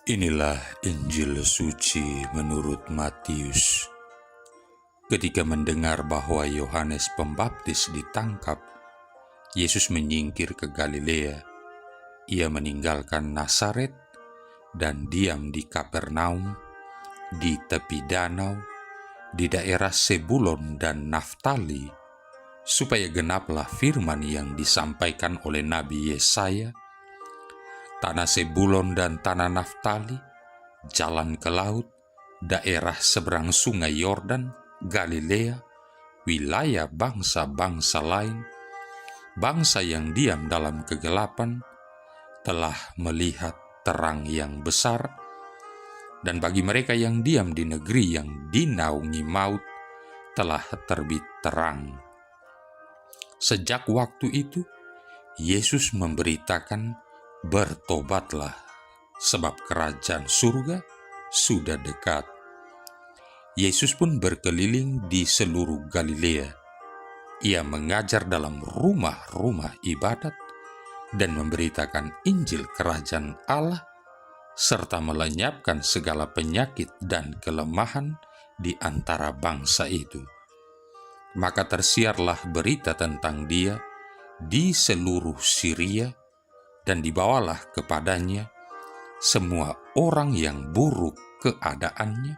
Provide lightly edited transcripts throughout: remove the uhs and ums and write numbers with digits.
Inilah Injil suci menurut Matius. Ketika mendengar bahwa Yohanes Pembaptis ditangkap, Yesus menyingkir ke Galilea. Ia meninggalkan Nazaret dan diam di Kapernaum, di tepi danau, di daerah Sebulon dan Naftali, supaya genaplah firman yang disampaikan oleh Nabi Yesaya, tanah Sebulon dan tanah Naftali, jalan ke laut, daerah seberang sungai Yordan, Galilea, wilayah bangsa-bangsa lain, bangsa yang diam dalam kegelapan, telah melihat terang yang besar, dan bagi mereka yang diam di negeri yang dinaungi maut, telah terbit terang. Sejak waktu itu, Yesus memberitakan, "Bertobatlah, sebab kerajaan surga sudah dekat." Yesus pun berkeliling di seluruh Galilea. Ia mengajar dalam rumah-rumah ibadat dan memberitakan Injil kerajaan Allah, serta melenyapkan segala penyakit dan kelemahan di antara bangsa itu. Maka tersiarlah berita tentang Dia di seluruh Syria, dan dibawalah kepadanya semua orang yang buruk keadaannya,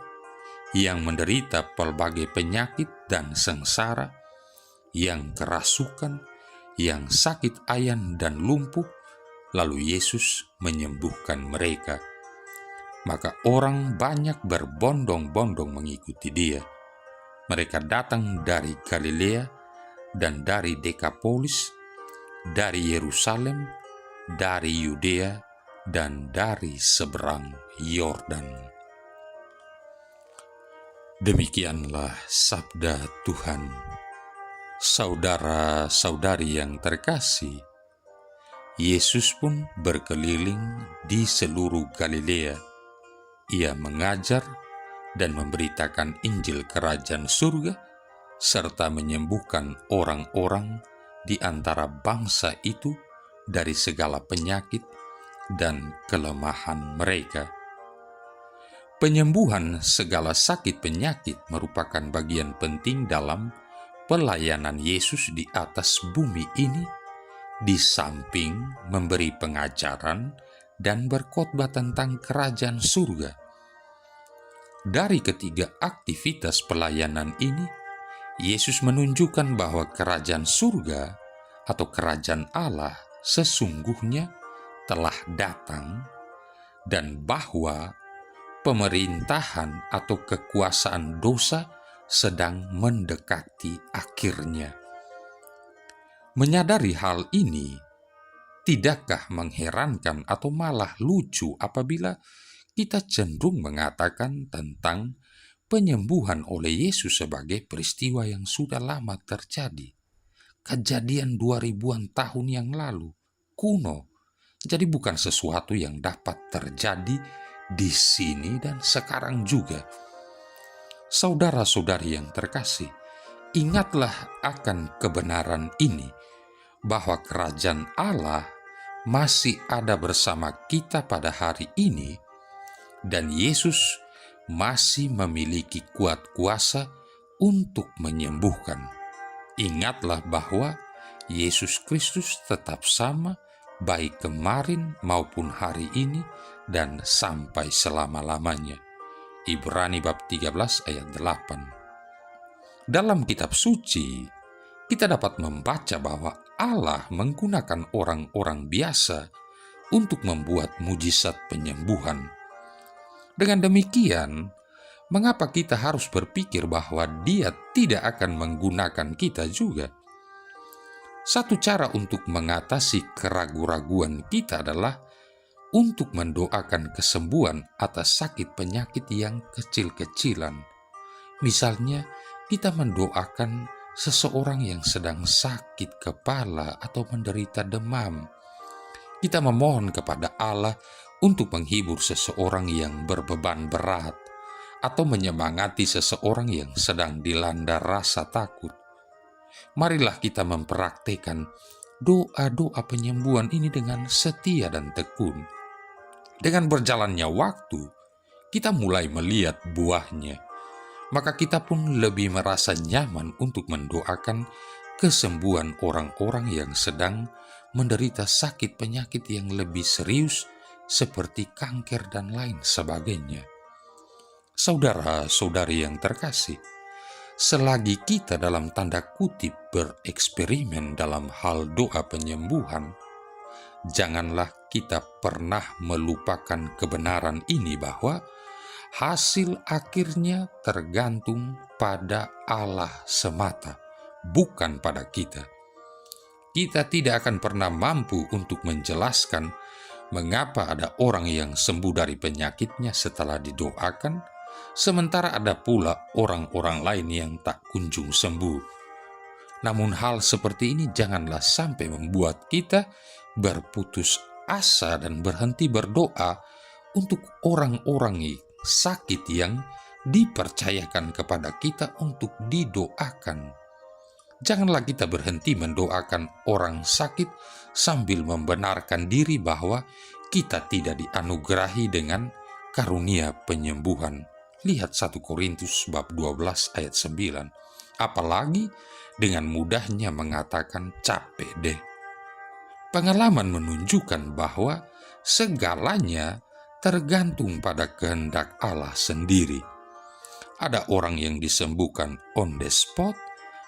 yang menderita pelbagai penyakit dan sengsara, yang kerasukan, yang sakit ayan dan lumpuh, lalu Yesus menyembuhkan mereka. Maka orang banyak berbondong-bondong mengikuti Dia. Mereka datang dari Galilea dan dari Dekapolis, dari Yerusalem, dari Yudea, dan dari seberang Yordan. Demikianlah sabda Tuhan. Saudara-saudari yang terkasih, Yesus pun berkeliling di seluruh Galilea. Ia mengajar dan memberitakan Injil kerajaan surga, serta menyembuhkan orang-orang di antara bangsa itu dari segala penyakit dan kelemahan mereka. Penyembuhan segala sakit penyakit merupakan bagian penting dalam pelayanan Yesus di atas bumi ini, di samping memberi pengajaran dan berkhotbah tentang kerajaan surga. Dari ketiga aktivitas pelayanan ini, Yesus menunjukkan bahwa kerajaan surga atau kerajaan Allah sesungguhnya telah datang, dan bahwa pemerintahan atau kekuasaan dosa sedang mendekati akhirnya. Menyadari hal ini, tidakkah mengherankan atau malah lucu apabila kita cenderung mengatakan tentang penyembuhan oleh Yesus sebagai peristiwa yang sudah lama terjadi, kejadian 2000-an tahun yang lalu, kuno, jadi bukan sesuatu yang dapat terjadi di sini dan sekarang juga. Saudara-saudari yang terkasih, ingatlah akan kebenaran ini, bahwa kerajaan Allah masih ada bersama kita pada hari ini, dan Yesus masih memiliki kuat kuasa untuk menyembuhkan. Ingatlah bahwa Yesus Kristus tetap sama, baik kemarin maupun hari ini dan sampai selama-lamanya. Ibrani bab 13 ayat 8. Dalam kitab suci, kita dapat membaca bahwa Allah menggunakan orang-orang biasa untuk membuat mujizat penyembuhan. Dengan demikian, mengapa kita harus berpikir bahwa Dia tidak akan menggunakan kita juga? Satu cara untuk mengatasi keraguan-raguan kita adalah untuk mendoakan kesembuhan atas sakit penyakit yang kecil-kecilan. Misalnya, kita mendoakan seseorang yang sedang sakit kepala atau menderita demam. Kita memohon kepada Allah untuk menghibur seseorang yang berbeban berat, atau menyemangati seseorang yang sedang dilanda rasa takut. Marilah kita mempraktikkan doa-doa penyembuhan ini dengan setia dan tekun. Dengan berjalannya waktu, kita mulai melihat buahnya. Maka kita pun lebih merasa nyaman untuk mendoakan kesembuhan orang-orang yang sedang menderita sakit penyakit yang lebih serius seperti kanker dan lain sebagainya. Saudara-saudari yang terkasih, selagi kita dalam tanda kutip bereksperimen dalam hal doa penyembuhan, janganlah kita pernah melupakan kebenaran ini bahwa hasil akhirnya tergantung pada Allah semata, bukan pada kita. Kita tidak akan pernah mampu untuk menjelaskan mengapa ada orang yang sembuh dari penyakitnya setelah didoakan, sementara ada pula orang-orang lain yang tak kunjung sembuh. Namun hal seperti ini janganlah sampai membuat kita berputus asa dan berhenti berdoa untuk orang-orang sakit yang dipercayakan kepada kita untuk didoakan. Janganlah kita berhenti mendoakan orang sakit sambil membenarkan diri bahwa kita tidak dianugerahi dengan karunia penyembuhan. Lihat 1 Korintus bab 12 ayat 9. Apalagi dengan mudahnya mengatakan capek deh. Pengalaman menunjukkan bahwa segalanya tergantung pada kehendak Allah sendiri. Ada orang yang disembuhkan on the spot,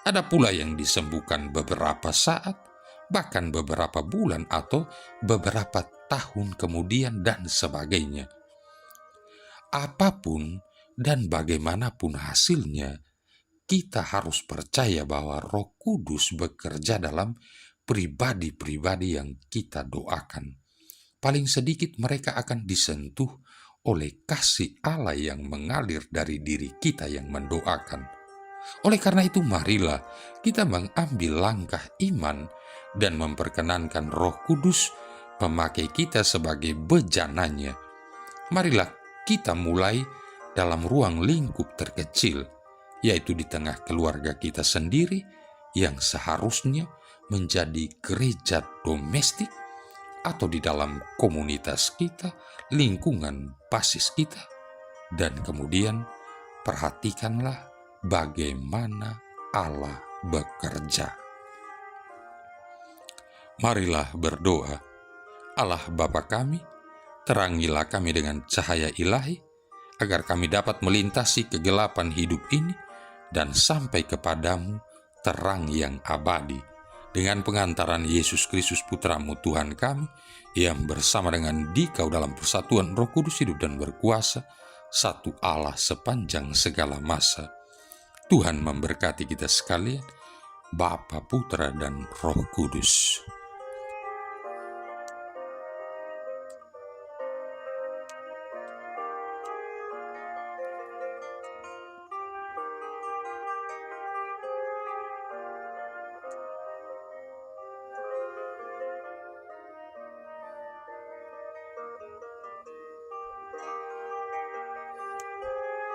ada pula yang disembuhkan beberapa saat, bahkan beberapa bulan atau beberapa tahun kemudian dan sebagainya. Apapun dan bagaimanapun hasilnya, kita harus percaya bahwa Roh Kudus bekerja dalam pribadi-pribadi yang kita doakan. Paling sedikit mereka akan disentuh oleh kasih Allah yang mengalir dari diri kita yang mendoakan. Oleh karena itu, marilah kita mengambil langkah iman dan memperkenankan Roh Kudus memakai kita sebagai bejananya. Marilah kita mulai dalam ruang lingkup terkecil, yaitu di tengah keluarga kita sendiri yang seharusnya menjadi gereja domestik, atau di dalam komunitas kita, lingkungan basis kita, dan kemudian perhatikanlah bagaimana Allah bekerja. Marilah berdoa. Allah Bapa kami, terangilah kami dengan cahaya ilahi, agar kami dapat melintasi kegelapan hidup ini dan sampai kepadamu terang yang abadi, dengan pengantaran Yesus Kristus Putramu Tuhan kami, yang bersama dengan Dikau dalam persatuan Roh Kudus hidup dan berkuasa, satu Allah sepanjang segala masa. Tuhan memberkati kita sekalian, Bapa, Putra, dan Roh Kudus.